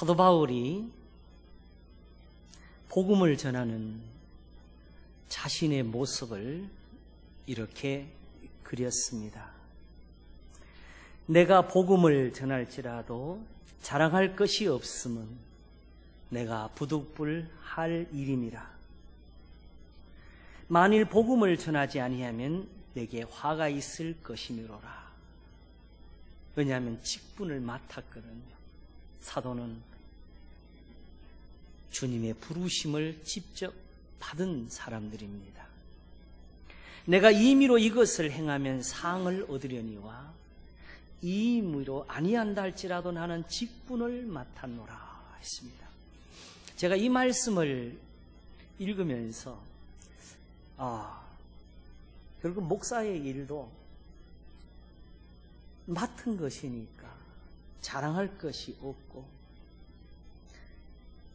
사도 바울이 복음을 전하는 자신의 모습을 이렇게 그렸습니다. 내가 복음을 전할지라도 자랑할 것이 없음은 내가 부득불할 일임이라. 만일 복음을 전하지 아니하면 내게 화가 있을 것이므로라. 왜냐하면 직분을 맡았거든요. 사도는 주님의 부르심을 직접 받은 사람들입니다. 내가 임의로 이것을 행하면 상을 얻으려니와 임의로 아니한다 할지라도 나는 직분을 맡았노라 했습니다. 제가 이 말씀을 읽으면서 결국 목사의 일도 맡은 것이니까 자랑할 것이 없고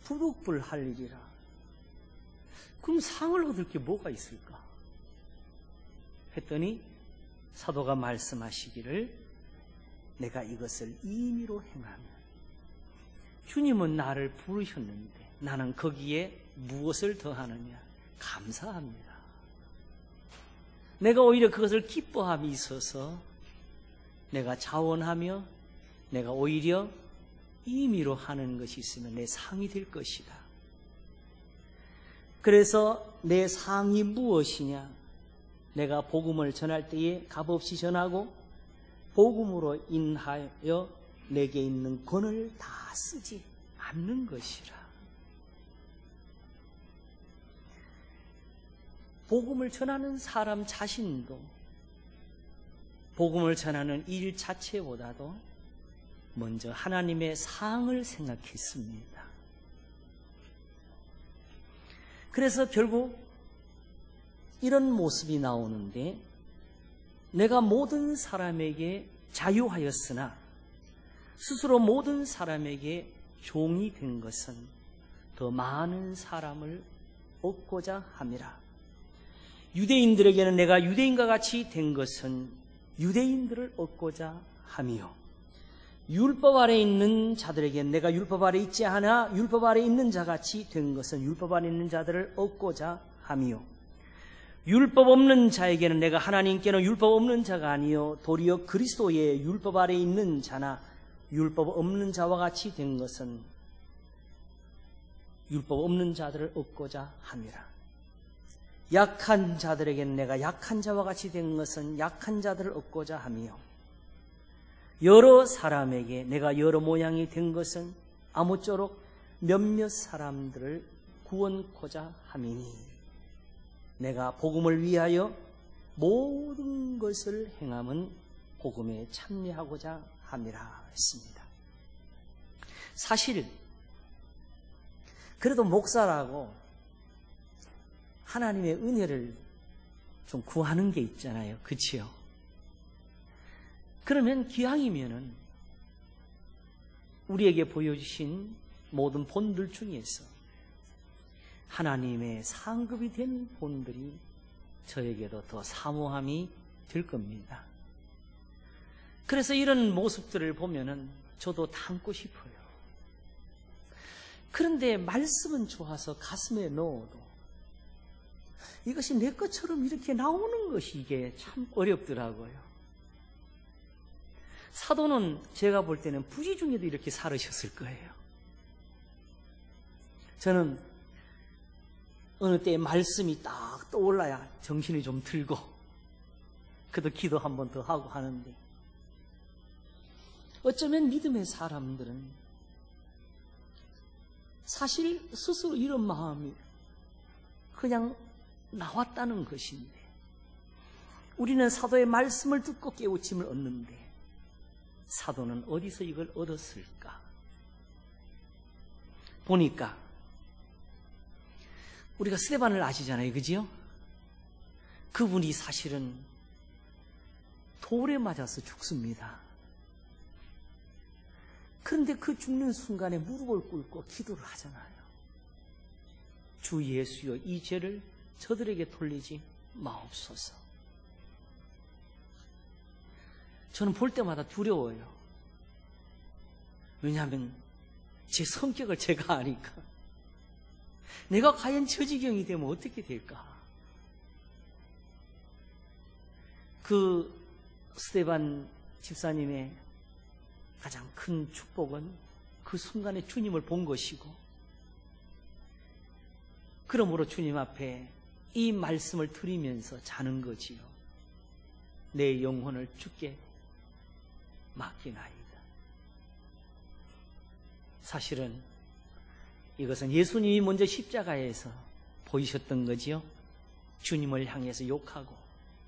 부득불할 일이라. 그럼 상을 얻을 게 뭐가 있을까? 했더니 사도가 말씀하시기를 내가 이것을 임의로 행하면 주님은 나를 부르셨는데 나는 거기에 무엇을 더하느냐? 감사합니다. 내가 오히려 그것을 기뻐함이 있어서 내가 자원하며 내가 오히려 임의로 하는 것이 있으면 내 상이 될 것이다. 그래서 내 상이 무엇이냐? 내가 복음을 전할 때에 값없이 전하고 복음으로 인하여 내게 있는 권을 다 쓰지 않는 것이라. 복음을 전하는 사람 자신도 복음을 전하는 일 자체보다도 먼저 하나님의 상을 생각했습니다. 그래서 결국 이런 모습이 나오는데, 내가 모든 사람에게 자유하였으나 스스로 모든 사람에게 종이 된 것은 더 많은 사람을 얻고자 함이라. 유대인들에게는 내가 유대인과 같이 된 것은 유대인들을 얻고자 함이요, 율법 아래 있는 자들에게는 내가 율법 아래 있지 않아 율법 아래 있는 자같이 된 것은 율법 아래 있는 자들을 얻고자 함이요, 율법 없는 자에게는 내가 하나님께는 율법 없는 자가 아니요 도리어 그리스도의 율법 아래 있는 자나 율법 없는 자와 같이 된 것은 율법 없는 자들을 얻고자 함이라. 약한 자들에게는 내가 약한 자와 같이 된 것은 약한 자들을 얻고자 함이요, 여러 사람에게 내가 여러 모양이 된 것은 아무쪼록 몇몇 사람들을 구원코자 함이니 내가 복음을 위하여 모든 것을 행함은 복음에 참여하고자 함이라 했습니다. 사실 그래도 목사라고 하나님의 은혜를 좀 구하는 게 있잖아요. 그치요? 그러면 기왕이면은 우리에게 보여주신 모든 본들 중에서 하나님의 상급이 된 본들이 저에게도 더 사모함이 될 겁니다. 그래서 이런 모습들을 보면은 저도 담고 싶어요. 그런데 말씀은 좋아서 가슴에 넣어도 이것이 내 것처럼 이렇게 나오는 것이 이게 참 어렵더라고요. 사도는 제가 볼 때는 부지 중에도 이렇게 살으셨을 거예요. 저는 어느 때 말씀이 딱 떠올라야 정신이 좀 들고 그래도 기도 한 번 더 하고 하는데, 어쩌면 믿음의 사람들은 사실 스스로 이런 마음이 그냥 나왔다는 것인데, 우리는 사도의 말씀을 듣고 깨우침을 얻는데 사도는 어디서 이걸 얻었을까? 보니까 우리가 스데반을 아시잖아요. 그지요? 그분이 사실은 돌에 맞아서 죽습니다. 그런데 그 죽는 순간에 무릎을 꿇고 기도를 하잖아요. 주 예수여, 이 죄를 저들에게 돌리지 마옵소서. 저는 볼 때마다 두려워요. 왜냐하면 제 성격을 제가 아니까. 내가 과연 저 지경이 되면 어떻게 될까? 그 스데반 집사님의 가장 큰 축복은 그 순간에 주님을 본 것이고, 그러므로 주님 앞에 이 말씀을 드리면서 자는 거지요. 내 영혼을 주께 맡기나이다. 사실은 이것은 예수님이 먼저 십자가에서 보이셨던 거지요. 주님을 향해서 욕하고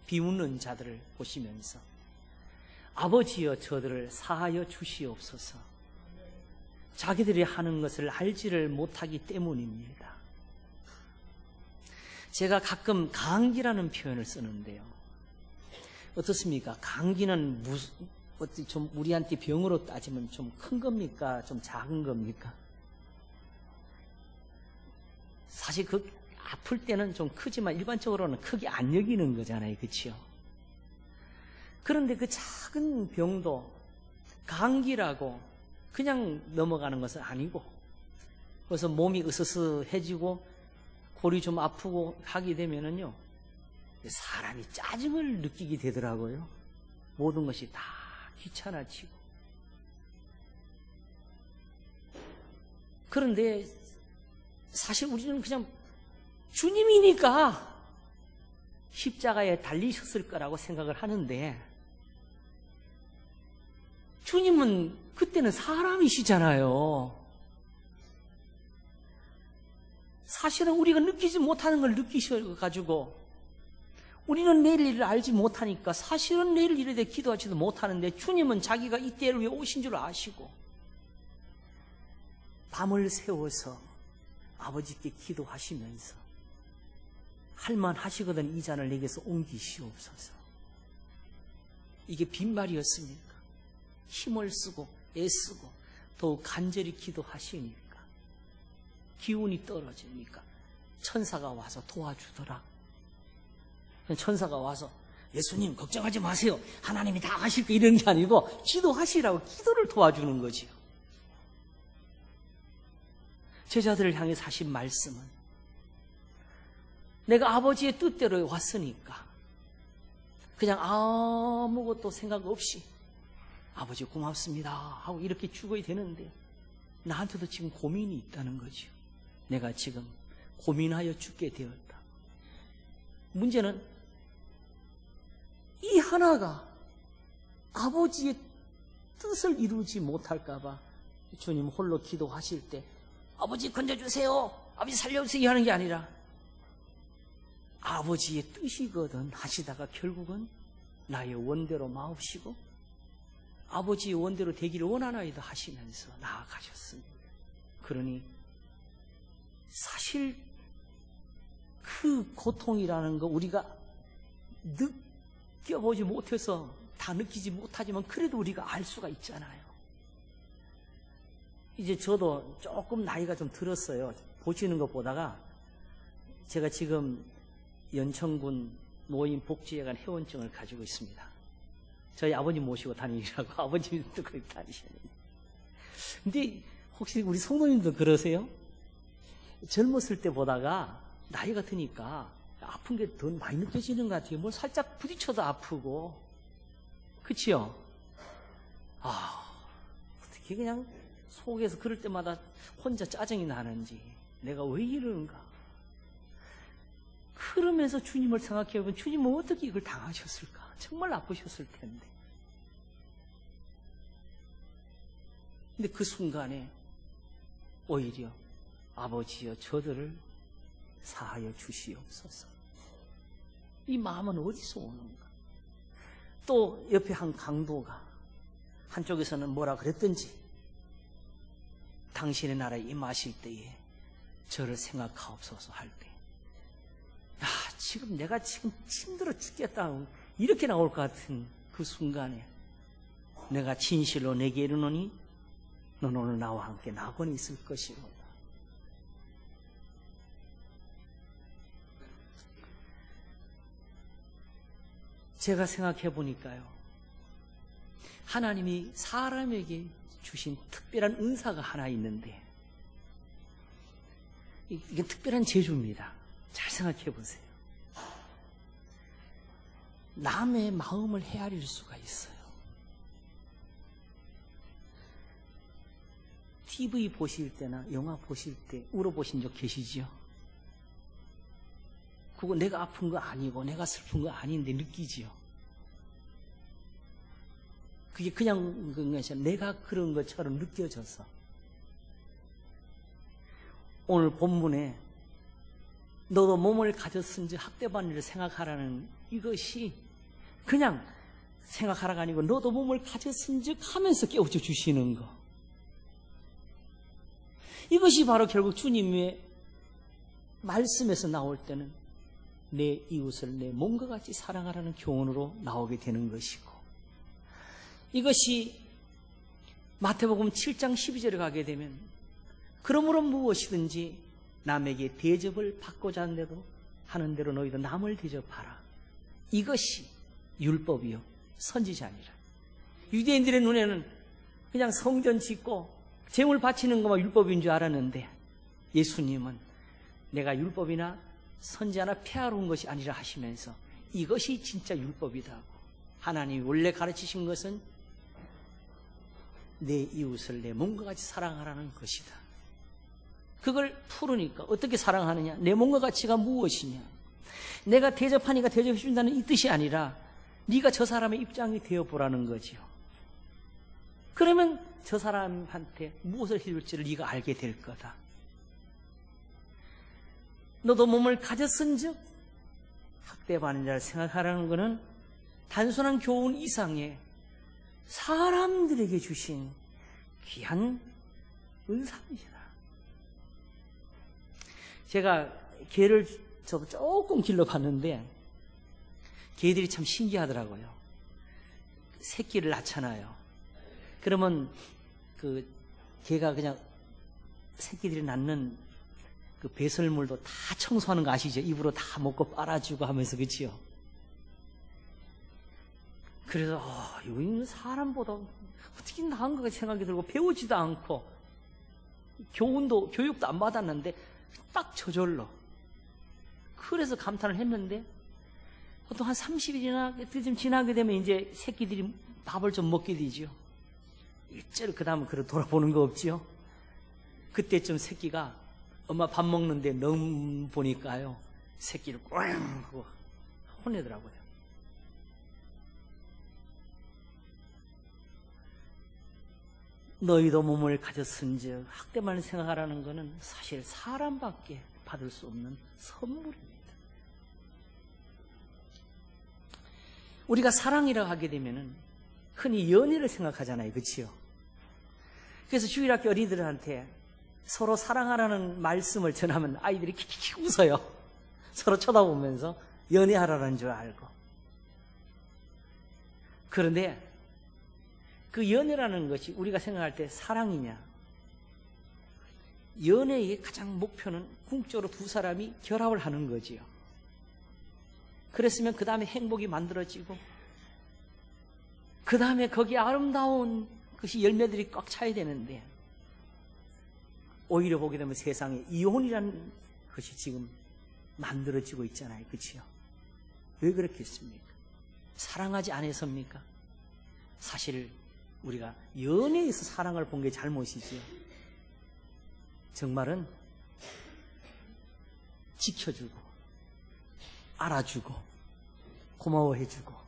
비웃는 자들을 보시면서 아버지여 저들을 사하여 주시옵소서. 자기들이 하는 것을 알지를 못하기 때문입니다. 제가 가끔 감기라는 표현을 쓰는데요. 어떻습니까? 감기는 좀 우리한테 병으로 따지면 좀 큰 겁니까? 좀 작은 겁니까? 사실 그 아플 때는 좀 크지만 일반적으로는 크게 안 여기는 거잖아요. 그렇죠? 그런데 그 작은 병도 감기라고 그냥 넘어가는 것은 아니고, 그래서 몸이 으스스해지고 골이 좀 아프고 하게 되면은요, 사람이 짜증을 느끼게 되더라고요. 모든 것이 다 귀찮아지고. 그런데 사실 우리는 그냥 주님이니까 십자가에 달리셨을 거라고 생각을 하는데, 주님은 그때는 사람이시잖아요. 사실은 우리가 느끼지 못하는 걸 느끼셔가지고, 우리는 내일 일을 알지 못하니까 사실은 내일 일에 대해 기도하지도 못하는데, 주님은 자기가 이때를 위해 오신 줄 아시고 밤을 새워서 아버지께 기도하시면서 할만하시거든 이 잔을 내게서 옮기시옵소서. 이게 빈말이었습니까? 힘을 쓰고 애쓰고 더욱 간절히 기도하시니까 기운이 떨어지니까 천사가 와서 도와주더라. 천사가 와서 예수님 걱정하지 마세요, 하나님이 다 하실 거, 이런 게 아니고 기도하시라고 기도를 도와주는 거지요. 제자들을 향해서 하신 말씀은, 내가 아버지의 뜻대로 왔으니까 그냥 아무것도 생각 없이 아버지 고맙습니다 하고 이렇게 죽어야 되는데, 나한테도 지금 고민이 있다는 거죠. 내가 지금 고민하여 죽게 되었다. 문제는 이 하나가 아버지의 뜻을 이루지 못할까봐 주님 홀로 기도하실 때 아버지 건져주세요, 아버지 살려주세요 하는 게 아니라 아버지의 뜻이거든 하시다가 결국은 나의 원대로 마옵시고 아버지의 원대로 되기를 원하나이다 하시면서 나아가셨습니다. 그러니 사실 그 고통이라는 거 우리가 느껴보지 못해서 다 느끼지 못하지만 그래도 우리가 알 수가 있잖아요. 이제 저도 조금 나이가 좀 들었어요. 보시는 것 보다가 제가 지금 연천군 노인복지회관 회원증을 가지고 있습니다. 저희 아버님 모시고 다니라고 아버님도 그렇게 다니시는데. 근데 혹시 우리 성도님도 그러세요? 젊었을 때 보다가 나이가 드니까 아픈 게 더 많이 느껴지는 것 같아요. 뭘 살짝 부딪혀도 아프고. 그치요? 어떻게 그냥 속에서 그럴 때마다 혼자 짜증이 나는지, 내가 왜 이러는가. 그러면서 주님을 생각해보면 주님은 어떻게 이걸 당하셨을까? 정말 아프셨을 텐데. 근데 그 순간에 오히려 아버지여 저들을 사하여 주시옵소서. 이 마음은 어디서 오는가? 또 옆에 한 강도가 한쪽에서는 뭐라 그랬든지 당신의 나라에 임하실 때에 저를 생각하옵소서 할 때, 야, 지금 내가 지금 힘들어 죽겠다 이렇게 나올 것 같은 그 순간에 내가 진실로 내게 이르노니 너는 오늘 나와 함께 낙원에 있을 것이로다. 제가 생각해 보니까요, 하나님이 사람에게 주신 특별한 은사가 하나 있는데, 이게 특별한 재주입니다. 잘 생각해 보세요. 남의 마음을 헤아릴 수가 있어요. TV 보실 때나 영화 보실 때 울어보신 적 계시지요? 그거 내가 아픈 거 아니고 내가 슬픈 거 아닌데 느끼지요? 그게 그냥 내가 그런 것처럼 느껴져서. 오늘 본문에 너도 몸을 가졌은지 학대받는 일을 생각하라는 이것이 그냥 생각하라가 아니고 너도 몸을 가졌은즉 하면서 깨우쳐 주시는 거. 이것이 바로 결국 주님의 말씀에서 나올 때는 내 이웃을 내 몸과 같이 사랑하라는 교훈으로 나오게 되는 것이고, 이것이 마태복음 7장 12절에 가게 되면 그러므로 무엇이든지 남에게 대접을 받고자 하는 대로 너희도 남을 대접하라. 이것이 율법이요 선지자니라. 유대인들의 눈에는 그냥 성전 짓고 제물 바치는 것만 율법인 줄 알았는데, 예수님은 내가 율법이나 선지자나 폐하러 온 것이 아니라 하시면서 이것이 진짜 율법이다 하고, 하나님이 원래 가르치신 것은 내 이웃을 내 몸과 같이 사랑하라는 것이다. 그걸 풀으니까 어떻게 사랑하느냐? 내 몸과 같이가 무엇이냐? 내가 대접하니까 대접해 준다는 이 뜻이 아니라 네가 저 사람의 입장이 되어보라는 거지요. 그러면 저 사람한테 무엇을 해줄지를 네가 알게 될 거다. 너도 몸을 가졌은즉 학대받는 자를 생각하라는 것은 단순한 교훈 이상의 사람들에게 주신 귀한 은사입니다. 제가 개를 저도 조금 길러봤는데 개들이 참 신기하더라고요. 새끼를 낳잖아요. 그러면 그 개가 그냥 새끼들이 낳는 그 배설물도 다 청소하는 거 아시죠? 입으로 다 먹고 빨아주고 하면서, 그치요? 그래서 여기는 사람보다 어떻게 나은 것 같이 생각이 들고 배우지도 않고 교육도 안 받았는데 딱 저절로. 그래서 감탄을 했는데 보통 한 30일이나 좀 지나게 되면 이제 새끼들이 밥을 좀 먹게 되죠. 일절 그 다음은 그래 돌아보는 거 없지요. 그때쯤 새끼가 엄마 밥 먹는데 너무 보니까요 새끼를 꽝 하고 혼내더라고요. 너희도 몸을 가졌은즉 학대만 생각하라는 것은 사실 사람밖에 받을 수 없는 선물입니다. 우리가 사랑이라고 하게 되면은 흔히 연애를 생각하잖아요, 그렇지요? 그래서 주일학교 어린이들한테 서로 사랑하라는 말씀을 전하면 아이들이 킥킥 웃어요. 서로 쳐다보면서 연애하라는 줄 알고. 그런데 그 연애라는 것이 우리가 생각할 때 사랑이냐? 연애의 가장 목표는 궁극적으로 두 사람이 결합을 하는 거지요. 그랬으면 그 다음에 행복이 만들어지고 그 다음에 거기에 아름다운 것이 열매들이 꽉 차야 되는데, 오히려 보게 되면 세상에 이혼이라는 것이 지금 만들어지고 있잖아요. 그렇지요? 왜 그렇겠습니까? 사랑하지 않아서입니까? 사실 우리가 연애에서 사랑을 본 게 잘못이지요. 정말은 지켜주고 알아주고 고마워해주고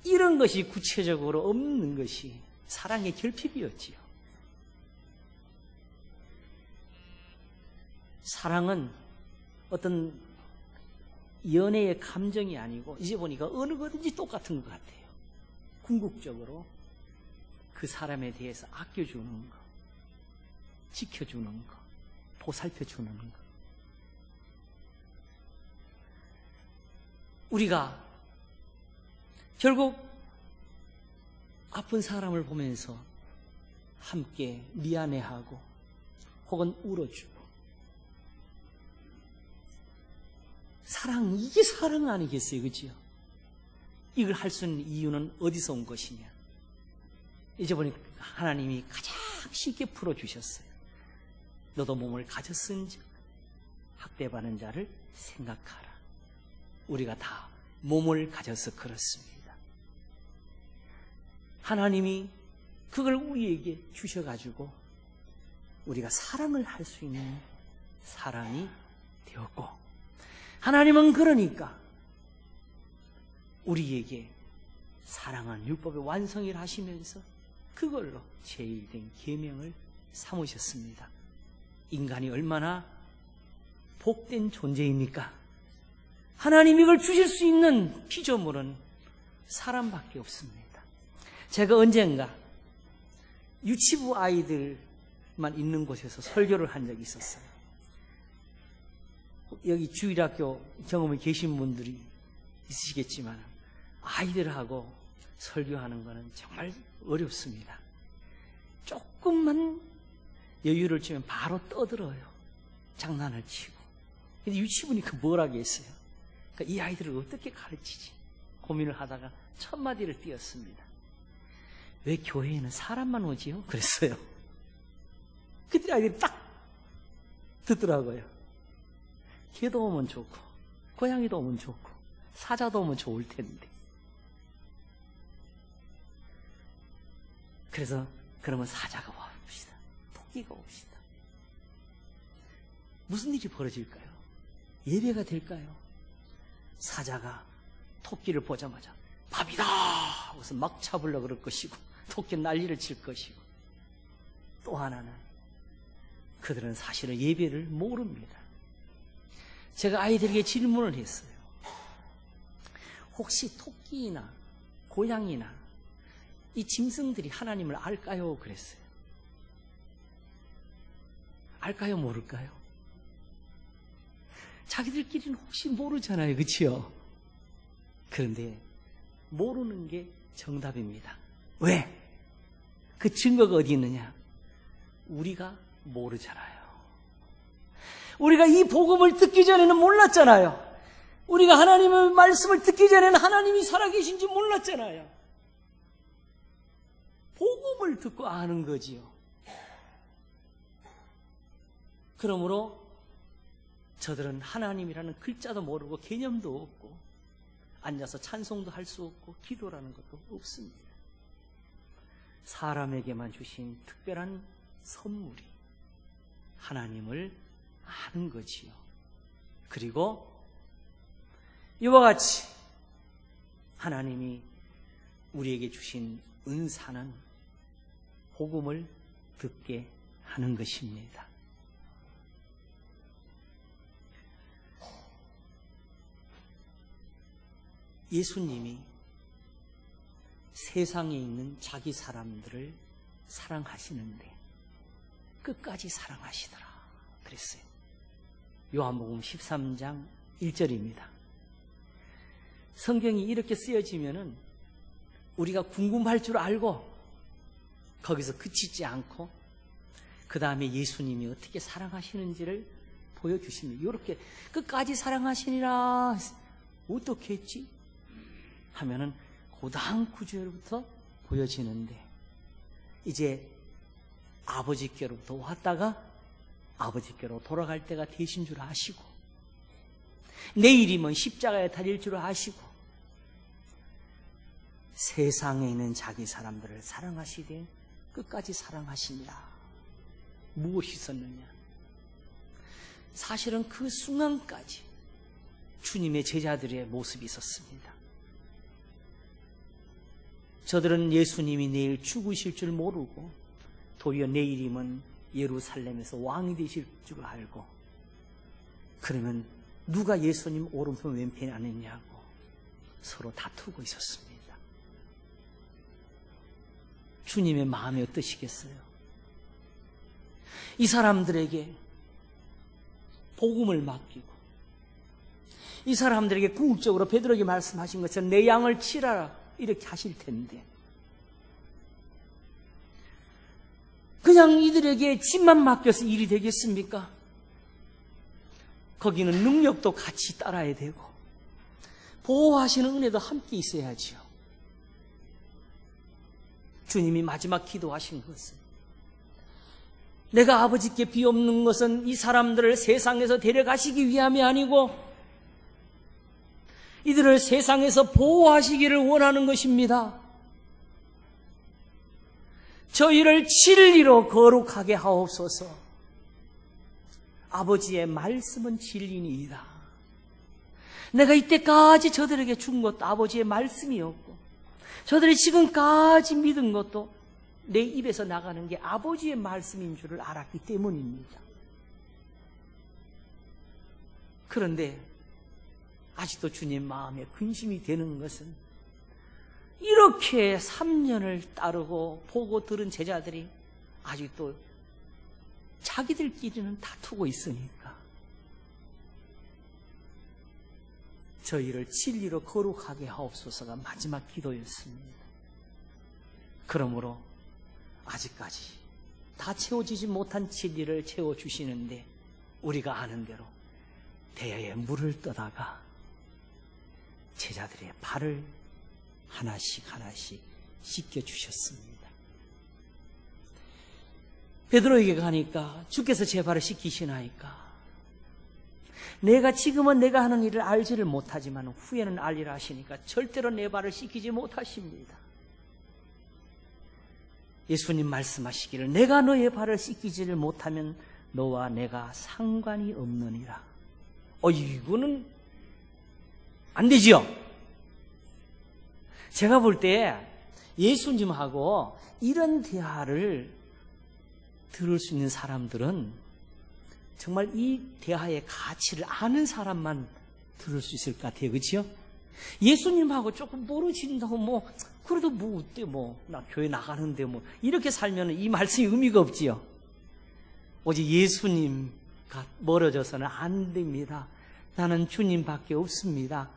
이런 것이 구체적으로 없는 것이 사랑의 결핍이었지요. 사랑은 어떤 연애의 감정이 아니고 이제 보니까 어느 거든지 똑같은 것 같아요. 궁극적으로 그 사람에 대해서 아껴주는 거, 지켜주는 거, 보살펴주는 거. 우리가 결국 아픈 사람을 보면서 함께 미안해하고 혹은 울어주고, 사랑, 이게 사랑 아니겠어요? 그렇죠? 이걸 할 수 있는 이유는 어디서 온 것이냐? 이제 보니까 하나님이 가장 쉽게 풀어주셨어요. 너도 몸을 가졌은즉 학대받는 자를 생각하라. 우리가 다 몸을 가져서 그렇습니다. 하나님이 그걸 우리에게 주셔가지고 우리가 사랑을 할 수 있는 사람이 되었고, 하나님은 그러니까 우리에게 사랑한 율법의 완성을 하시면서 그걸로 제일된 계명을 삼으셨습니다. 인간이 얼마나 복된 존재입니까? 하나님이 이걸 주실 수 있는 피조물은 사람밖에 없습니다. 제가 언젠가 유치부 아이들만 있는 곳에서 설교를 한 적이 있었어요. 여기 주일학교 경험이 계신 분들이 있으시겠지만 아이들하고 설교하는 거는 정말 어렵습니다. 조금만 여유를 주면 바로 떠들어요. 장난을 치고. 근데 유치부니 뭘 하겠어요? 그러니까 이 아이들을 어떻게 가르치지? 고민을 하다가 첫 마디를 띄었습니다. 왜 교회에는 사람만 오지요? 그랬어요. 그때 아이들이 딱 듣더라고요. 개도 오면 좋고 고양이도 오면 좋고 사자도 오면 좋을 텐데. 그래서 그러면 사자가 와봅시다. 토끼가 옵시다. 무슨 일이 벌어질까요? 예배가 될까요? 사자가 토끼를 보자마자 밥이다 하고서 막 잡으려고 그럴 것이고 토끼는 난리를 칠 것이고, 또 하나는 그들은 사실은 예배를 모릅니다. 제가 아이들에게 질문을 했어요. 혹시 토끼나 고양이나 이 짐승들이 하나님을 알까요? 그랬어요. 알까요? 모를까요? 자기들끼리는 혹시 모르잖아요. 그렇죠? 그런데 모르는 게 정답입니다. 왜? 그 증거가 어디 있느냐? 우리가 모르잖아요. 우리가 이 복음을 듣기 전에는 몰랐잖아요. 우리가 하나님의 말씀을 듣기 전에는 하나님이 살아계신지 몰랐잖아요. 복음을 듣고 아는 거지요. 그러므로 저들은 하나님이라는 글자도 모르고 개념도 없고 앉아서 찬송도 할 수 없고 기도라는 것도 없습니다. 사람에게만 주신 특별한 선물이 하나님을 아는 거지요. 그리고 이와 같이 하나님이 우리에게 주신 은사는 복음을 듣게 하는 것입니다. 예수님이 세상에 있는 자기 사람들을 사랑하시는데 끝까지 사랑하시더라 그랬어요. 요한복음 13장 1절입니다. 성경이 이렇게 쓰여지면은 우리가 궁금할 줄 알고 거기서 그치지 않고 그 다음에 예수님이 어떻게 사랑하시는지를 보여주십니다. 이렇게 끝까지 사랑하시니라 어떻게 했지? 하면은 그 다음 구절부터 보여지는데 이제 아버지께로부터 왔다가 아버지께로 돌아갈 때가 되신 줄 아시고 내일이면 십자가에 달릴 줄 아시고 세상에 있는 자기 사람들을 사랑하시되 끝까지 사랑하시니라. 무엇이 있었느냐? 사실은 그 순간까지 주님의 제자들의 모습이 있었습니다. 저들은 예수님이 내일 죽으실 줄 모르고 도리어 내일이면 예루살렘에서 왕이 되실 줄 알고 그러면 누가 예수님 오른편 왼편에 앉느냐고 서로 다투고 있었습니다. 주님의 마음이 어떠시겠어요? 이 사람들에게 복음을 맡기고 이 사람들에게 궁극적으로 베드로에게 말씀하신 것처럼 내 양을 치라라 이렇게 하실 텐데 그냥 이들에게 집만 맡겨서 일이 되겠습니까? 거기는 능력도 같이 따라야 되고 보호하시는 은혜도 함께 있어야지요. 주님이 마지막 기도하신 것은 내가 아버지께 비옵는 것은 이 사람들을 세상에서 데려가시기 위함이 아니고 이들을 세상에서 보호하시기를 원하는 것입니다. 저희를 진리로 거룩하게 하옵소서. 아버지의 말씀은 진리니이다. 내가 이때까지 저들에게 준 것도 아버지의 말씀이었고 저들이 지금까지 믿은 것도 내 입에서 나가는 게 아버지의 말씀인 줄을 알았기 때문입니다. 그런데 아직도 주님 마음에 근심이 되는 것은 이렇게 3년을 따르고 보고 들은 제자들이 아직도 자기들끼리는 다투고 있으니까 저희를 진리로 거룩하게 하옵소서가 마지막 기도였습니다. 그러므로 아직까지 다 채워지지 못한 진리를 채워주시는데 우리가 아는 대로 대야에 물을 떠다가 제자들의 발을 하나씩 씻겨주셨습니다. 베드로에게 가니까 주께서 제 발을 씻기시나이까 지금은 내가 하는 일을 알지를 못하지만 후에는 알리라 하시니까 절대로 내 발을 씻기지 못하십니다. 예수님 말씀하시기를 내가 너의 발을 씻기지를 못하면 너와 내가 상관이 없느니라. 이거는 안 되지요. 제가 볼 때 예수님하고 이런 대화를 들을 수 있는 사람들은 정말 이 대화의 가치를 아는 사람만 들을 수 있을 것 같아요. 그렇죠? 예수님하고 조금 멀어진다고 그래도 어때 나 교회 나가는데 이렇게 살면 이 말씀이 의미가 없지요. 오직 예수님과 멀어져서는 안 됩니다. 나는 주님밖에 없습니다.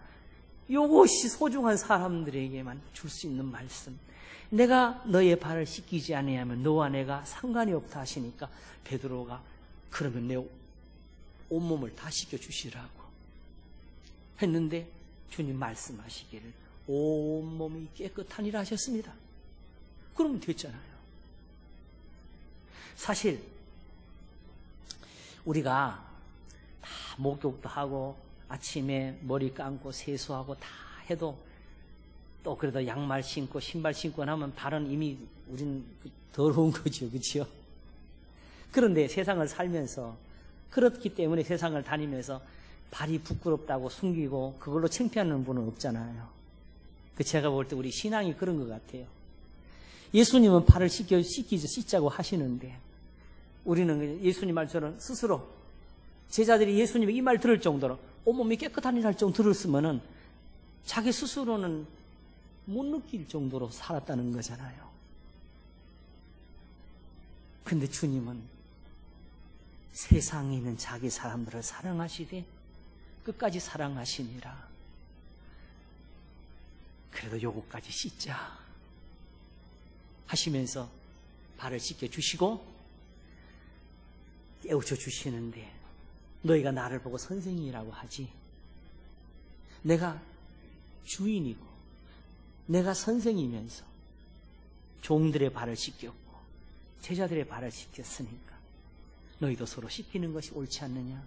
이것이 소중한 사람들에게만 줄 수 있는 말씀. 내가 너의 발을 씻기지 아니하면 너와 내가 상관이 없다 하시니까 베드로가 그러면 내 온몸을 다 씻겨주시라고 했는데 주님 말씀하시기를 온몸이 깨끗하니라 하셨습니다. 그러면 됐잖아요. 사실 우리가 다 목욕도 하고 아침에 머리 감고 세수하고 다 해도 또 그래도 양말 신고 신발 신고 나면 발은 이미 우린 더러운 거죠. 그렇죠? 그런데 세상을 살면서 그렇기 때문에 세상을 다니면서 발이 부끄럽다고 숨기고 그걸로 창피하는 분은 없잖아요. 제가 볼 때 우리 신앙이 그런 것 같아요. 예수님은 발을 씻자고 하시는데 우리는 예수님 말처럼 스스로 제자들이 예수님의 이 말 들을 정도로 온몸이 깨끗하니 할 정도 들었으면은 자기 스스로는 못 느낄 정도로 살았다는 거잖아요. 근데 주님은 세상에 있는 자기 사람들을 사랑하시되 끝까지 사랑하시니라. 그래도 요거까지 씻자 하시면서 발을 씻겨주시고 깨우쳐 주시는데 너희가 나를 보고 선생님이라고 하지 내가 주인이고 내가 선생이면서 종들의 발을 씻겼고 제자들의 발을 씻겼으니까 너희도 서로 씻기는 것이 옳지 않느냐.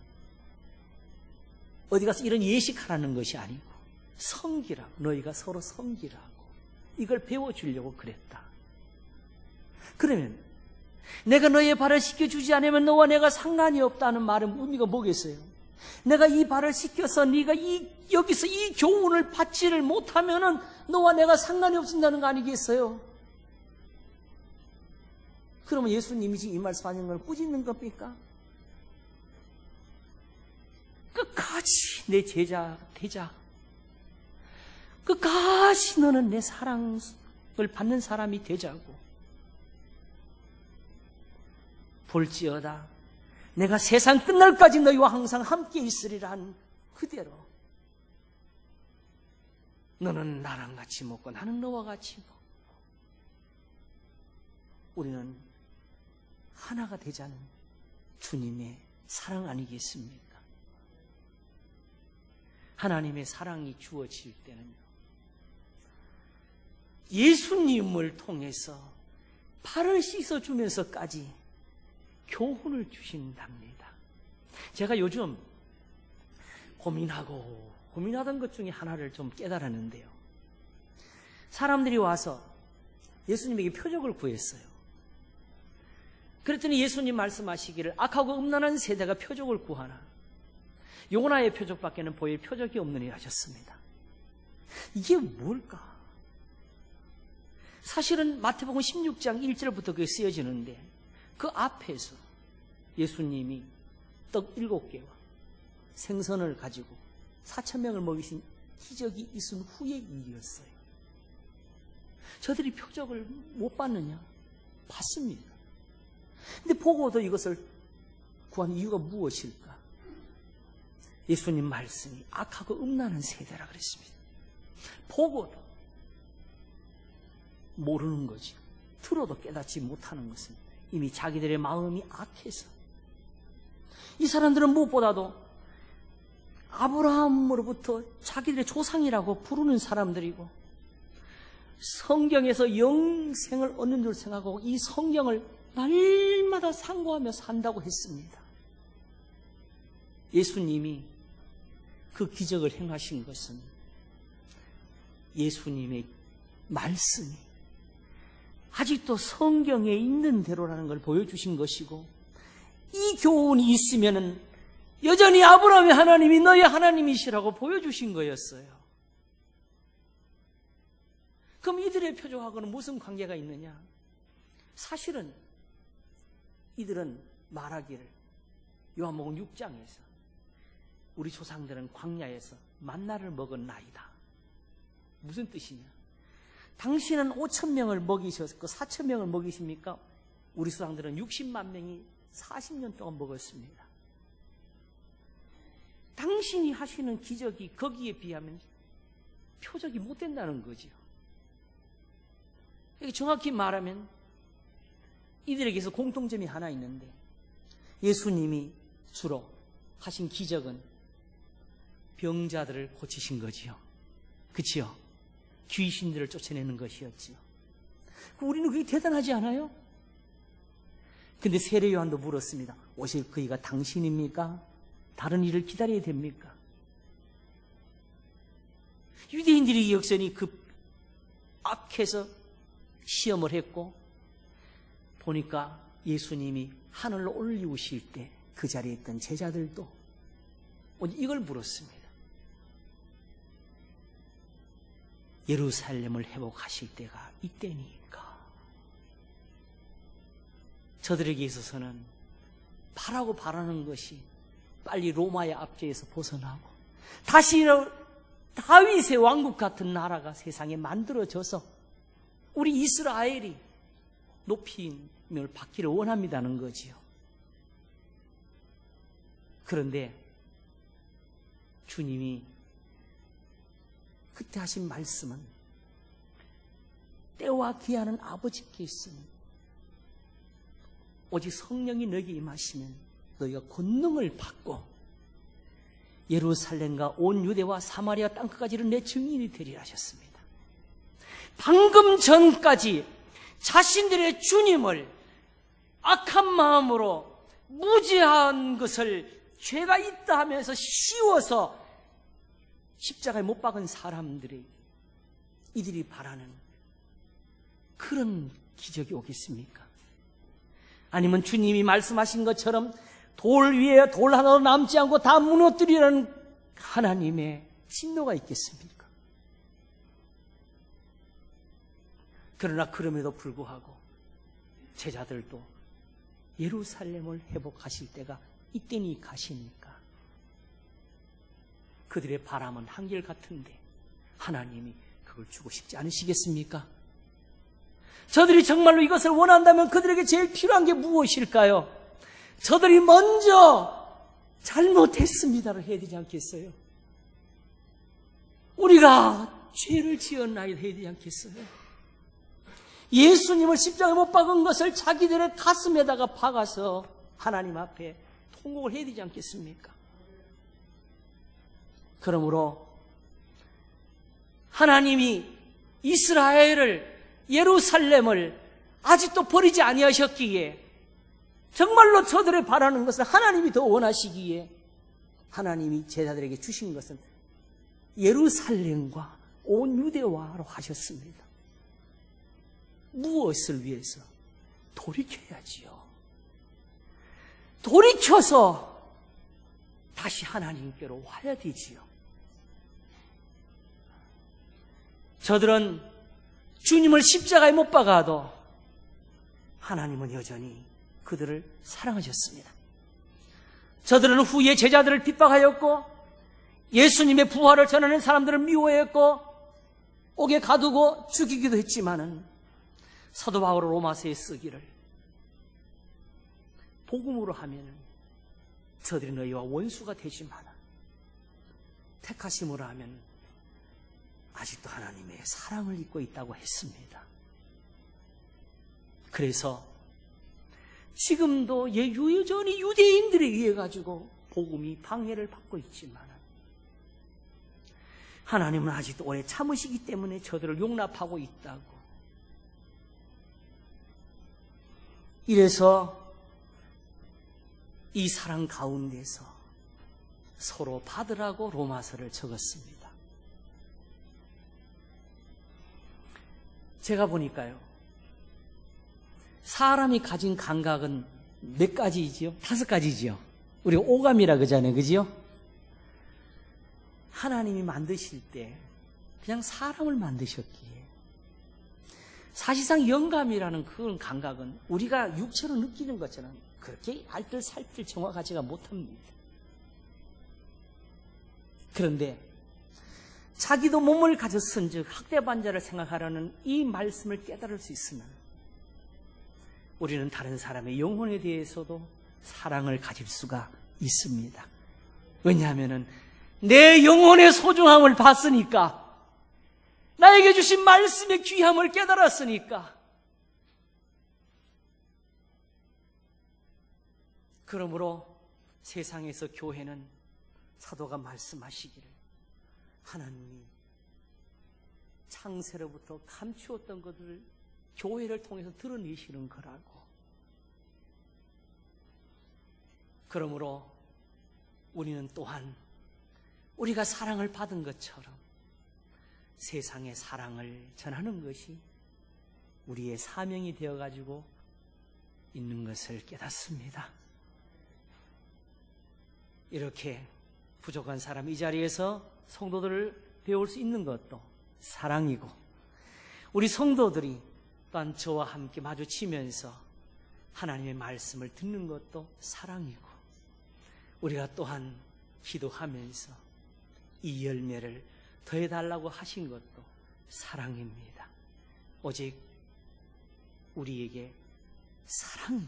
어디 가서 이런 예식하라는 것이 아니고 섬기라고, 너희가 서로 섬기라고 이걸 배워주려고 그랬다. 그러면 내가 너의 발을 씻겨주지 않으면 너와 내가 상관이 없다는 말은 의미가 뭐겠어요? 내가 이 발을 씻겨서 네가 여기서 이 교훈을 받지를 못하면은 너와 내가 상관이 없어진다는 거 아니겠어요? 그러면 예수님이 지금 이 말씀하는 걸 꾸짖는 겁니까? 끝까지 내 제자 되자. 끝까지 너는 내 사랑을 받는 사람이 되자고. 볼지어다 내가 세상 끝날까지 너희와 항상 함께 있으리라 한 그대로 너는 나랑 같이 먹고 나는 너와 같이 먹고 우리는 하나가 되자는 주님의 사랑 아니겠습니까? 하나님의 사랑이 주어질 때는요 예수님을 통해서 발을 씻어주면서까지 교훈을 주신답니다. 제가 요즘 고민하던 것 중에 하나를 좀 깨달았는데요. 사람들이 와서 예수님에게 표적을 구했어요. 그랬더니 예수님 말씀하시기를 악하고 음란한 세대가 표적을 구하나 요나의 표적밖에는 보일 표적이 없느니 하셨습니다. 이게 뭘까? 사실은 마태복음 16장 1절부터 그게 쓰여지는데 그 앞에서 예수님이 떡 7개와 생선을 가지고 4,000명을 먹이신 기적이 있은 후의 일이었어요. 저들이 표적을 못 봤느냐? 봤습니다. 근데 보고도 이것을 구한 이유가 무엇일까? 예수님 말씀이 악하고 음란한 세대라 그랬습니다. 보고도 모르는 거지. 들어도 깨닫지 못하는 것은 이미 자기들의 마음이 악해서. 이 사람들은 무엇보다도 아브라함으로부터 자기들의 조상이라고 부르는 사람들이고 성경에서 영생을 얻는 줄 생각하고 이 성경을 날마다 상고하며 산다고 했습니다. 예수님이 그 기적을 행하신 것은 예수님의 말씀이 아직도 성경에 있는 대로라는 걸 보여주신 것이고 이 교훈이 있으면은 여전히 아브라함의 하나님이 너의 하나님이시라고 보여주신 거였어요. 그럼 이들의 표적하고는 무슨 관계가 있느냐? 사실은 이들은 말하기를 요한복음 6장에서 우리 조상들은 광야에서 만나를 먹은 나이다. 무슨 뜻이냐? 당신은 5,000명을 먹이셨고 4,000명을 먹이십니까? 우리 조상들은 60만 명이 40년 동안 먹었습니다. 당신이 하시는 기적이 거기에 비하면 표적이 못 된다는 거죠. 정확히 말하면 이들에게서 공통점이 하나 있는데 예수님이 주로 하신 기적은 병자들을 고치신 거지요. 그치요? 귀신들을 쫓아내는 것이었지요. 우리는 그게 대단하지 않아요? 근데 세례 요한도 물었습니다. 오실 그이가 당신입니까? 다른 일을 기다려야 됩니까? 유대인들이 역전이 그 앞에서 시험을 했고 보니까 예수님이 하늘로 올리우실 때 그 자리에 있던 제자들도 이걸 물었습니다. 예루살렘을 회복하실 때가 이때니까. 저들에게 있어서는 바라고 바라는 것이 빨리 로마의 압제에서 벗어나고 다시 다윗의 왕국 같은 나라가 세상에 만들어져서 우리 이스라엘이 높임을 받기를 원합니다는 거지요. 그런데 주님이 그때 하신 말씀은 때와 기한은 아버지께 있으니 오직 성령이 너에게 임하시면 너희가 권능을 받고 예루살렘과 온 유대와 사마리아 땅끝까지는 내 증인이 되리라 하셨습니다. 방금 전까지 자신들의 주님을 악한 마음으로 무지한 것을 죄가 있다 하면서 씌워서 십자가에 못 박은 사람들이 이들이 바라는 그런 기적이 오겠습니까? 아니면 주님이 말씀하신 것처럼 돌 위에 돌 하나도 남지 않고 다 무너뜨리라는 하나님의 진노가 있겠습니까? 그러나 그럼에도 불구하고 제자들도 예루살렘을 회복하실 때가 이때니 가시니까 그들의 바람은 한결같은데 하나님이 그걸 주고 싶지 않으시겠습니까? 저들이 정말로 이것을 원한다면 그들에게 제일 필요한 게 무엇일까요? 저들이 먼저 잘못했습니다를 해야 되지 않겠어요? 우리가 죄를 지었나이다 해야 되지 않겠어요? 예수님을 십자가에 못 박은 것을 자기들의 가슴에다가 박아서 하나님 앞에 통곡을 해야 되지 않겠습니까? 그러므로 하나님이 이스라엘을, 예루살렘을 아직도 버리지 아니하셨기에, 정말로 저들의 바라는 것은 하나님이 더 원하시기에 하나님이 제자들에게 주신 것은 예루살렘과 온 유대와로 하셨습니다. 무엇을 위해서? 돌이켜야지요. 돌이켜서 다시 하나님께로 와야 되지요. 저들은 주님을 십자가에 못 박아도 하나님은 여전히 그들을 사랑하셨습니다. 저들은 후에 제자들을 핍박하였고, 예수님의 부활을 전하는 사람들을 미워했고, 옥에 가두고 죽이기도 했지만은, 사도 바울은 로마서에 쓰기를, 복음으로 하면은 저들이 너희와 원수가 되지만 택하심으로 하면 아직도 하나님의 사랑을 입고 있다고 했습니다. 그래서 지금도 여전히 유대인들에 의해 가지고 복음이 방해를 받고 있지만 하나님은 아직도 오래 참으시기 때문에 저들을 용납하고 있다고. 이래서 이 사랑 가운데서 서로 받으라고 로마서를 적었습니다. 제가 보니까요, 사람이 가진 감각은 몇 가지지요? 5가지지요. 우리가 오감이라 그러잖아요, 그지요? 하나님이 만드실 때 그냥 사람을 만드셨기에 사실상 영감이라는 그런 감각은 우리가 육체로 느끼는 것처럼 그렇게 알뜰살뜰 정확하지가 못합니다. 그런데 자기도 몸을 가졌은 즉 학대반자를 생각하라는 이 말씀을 깨달을 수 있으면 우리는 다른 사람의 영혼에 대해서도 사랑을 가질 수가 있습니다. 왜냐하면 내 영혼의 소중함을 봤으니까, 나에게 주신 말씀의 귀함을 깨달았으니까. 그러므로 세상에서 교회는 사도가 말씀하시기를 하나님이 창세로부터 감추었던 것을 교회를 통해서 드러내시는 거라고. 그러므로 우리는 또한 우리가 사랑을 받은 것처럼 세상에 사랑을 전하는 것이 우리의 사명이 되어가지고 있는 것을 깨닫습니다. 이렇게 부족한 사람 이 자리에서 성도들을 배울 수 있는 것도 사랑이고, 우리 성도들이 또한 저와 함께 마주치면서 하나님의 말씀을 듣는 것도 사랑이고, 우리가 또한 기도하면서 이 열매를 더해달라고 하신 것도 사랑입니다. 오직 우리에게 사랑이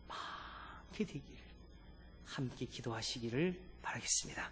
많게 되기를 함께 기도하시기를 바라겠습니다.